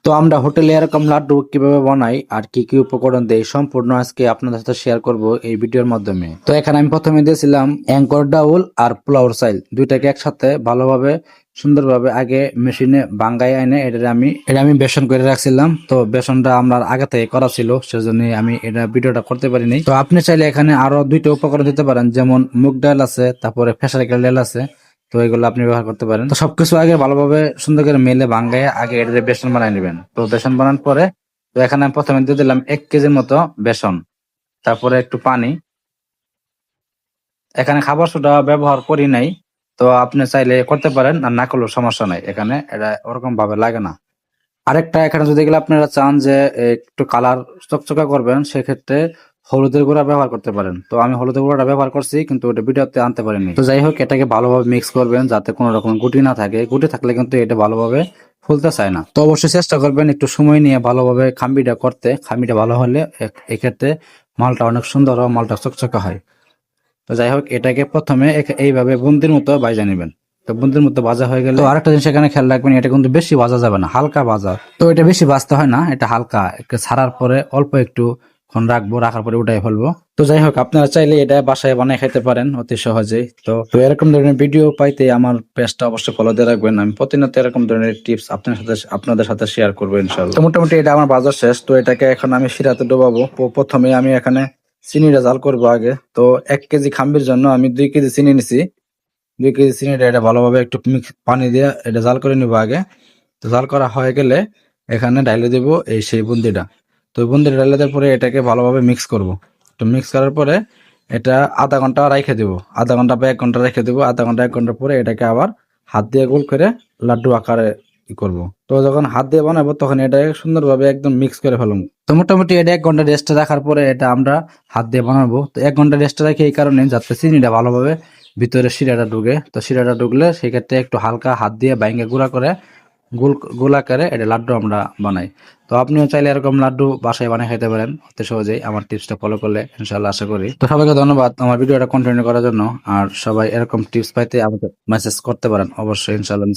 তো আমরা হোটেলে এরকম লাড্ডু কিভাবে বানাই আর কি কি উপকরণ দেই সম্পূর্ণ আজকে আপনাদের সাথে শেয়ার করব এই ভিডিওর মাধ্যমে। তো এখানে আমি প্রথমে দিয়েছিলাম অ্যাঙ্কর ডাউল আর পোলাওর চাইল দুইটাকে একসাথে ভালোভাবে সুন্দরভাবে আগে মেশিনে বাঙ্গাই এনে এটা আমি বেসন করে রাখছিলাম। তো বেসনটা আমরা আগে থেকে করা ছিল, সেজন্য আমি এটা ভিডিওটা করতে পারিনি। তো আপনি চাইলে এখানে আরো দুইটা উপকরণ দিতে পারেন, যেমন মুগ ডাল আছে, তারপরে ফেসারিকাল ডাল আছে। তো এগুলো আপনি ব্যবহার করতে পারেন। তো সবকিছু আগে ভালোভাবে সুন্দর করে মেলে ভাঙ্গায় আগে এটা বেসন বানাই নেবেন। তো বেসন বানানোর পরে তো এখানে আমি প্রথমে দিয়ে দিলাম 1 কেজির মতো বেসন, তারপরে একটু পানি। এখানে খাবার সোডা ব্যবহার করি নাই, তো আপনি চাইলে করতে পারেন, আর না করলেও সমস্যা নাই, এখানে এটা ওরকম ভাবে লাগে না। আরেকটা, এখানে যদি গেলে আপনারা চান যে একটু কালার চকচকা করবেন, সেক্ষেত্রে হলুদের গুঁড়া ব্যবহার করতে পারেন। তো আমি হলুদের গুঁড়াটা ব্যবহার করছি, কিন্তু ওটা ভিডিওতে আনতে পারিনি। তো যাই হোক, এটাকে ভালোভাবে মিক্স করবেন যাতে কোনো রকম গুটি না থাকে। গুটি থাকলে কিন্তু এটা ভালোভাবে ফুলতে চায় না। তো অবশ্যই চেষ্টা করবেন একটু সময় নিয়ে ভালোভাবে খাম্বিটা করতে। খাম্বিটা ভালো হলে এক্ষেত্রে মালটা অনেক সুন্দর হয়, মালটা চকচকা হয়। তো যাই হোক, এটাকে প্রথমে এইভাবে বুন্দির মতো ভাজা নেবেন। তো বুন্দির মতো ভাজা হয়ে গেলে, তো আরেকটা জিনিস এখানে খেয়াল রাখবেন, এটা কিন্তু বেশি ভাজা যাবে না, হালকা ভাজা। তো এটা বেশি ভাজতে হয় না, এটা হালকা একটু ছাড়ার পরে অল্প একটু রাখবো, রাখার পরে উঠাই ফেলবো। তো যাই হোক, আপনারা চাইলে এটা বাসায় বানিয়ে খেতে পারেন অতি সহজেই। তো এরকম ধরনের ভিডিও পাইতে আমার পেজটা অবশ্যই ফলো দিয়ে রাখবেন। আমি প্রতিনিয়ত এরকম ধরনের টিপস আপনাদের সাথে শেয়ার করবো ইনশাল্লাহ। তো মোটামুটি এটা আমার বাজার শেষ। তো এটাকে এখন আমি শিরাতে ডোবাবো। প্রথমে আমি এখানে চিনিটা জাল করবো আগে। তো 1 কেজি খাম্বির জন্য আমি 2 কেজি চিনি নিছি। 2 কেজি চিনিটা এটা ভালোভাবে একটু পানি দিয়ে এটা জাল করে নিবো আগে। তো জাল করা হয়ে গেলে এখানে ডাইলে দেব এই সেই বুন্দিটা। তো বুন্দিটা ডাইলে দেওয়ার পরে এটাকে ভালোভাবে মিক্স করব। তো মিক্স করার পরে এটা আধা ঘন্টা রেখে দেবো, আধা ঘন্টা বা 1 ঘন্টা রেখে দেবো। আধা ঘন্টা 1 ঘন্টা পরে এটাকে আবার হাত দিয়ে গোল করে লাড্ডু আকারে করব। তো যখন হাত দিয়ে বানাবো তখন এটাকে সুন্দরভাবে একদম মিক্স করে ফেলবো। তো মোটামুটি এটা 1 ঘন্টা রেস্টে রাখার পরে এটা আমরা হাত দিয়ে বানাবো। তো 1 ঘন্টা রেস্টে রাখি এই কারণে, যাতে চিনিটা ভালোভাবে ভিতরে শিরাটা ঢুকে। তো শিরাটা ঢুকলে সেক্ষেত্রে একটু হালকা হাত দিয়ে বাইঙ্গে গুঁড়া করে গোল আকারে এটা লাড্ডু আমরা বানাই। তো আপনিও চাইলে এরকম লাড্ডু বাসায় বানিয়ে খেতে পারেন অতি সহজেই, আমার টিপসটা ফলো করলে ইনশাল্লাহ আশা করি। তো সবাইকে ধন্যবাদ আমার ভিডিওটা কন্টিনিউ করার জন্য। আর সবাই এরকম টিপস পাইতে আমাকে মেসেজ করতে পারেন অবশ্যই, ইনশাল্লাহ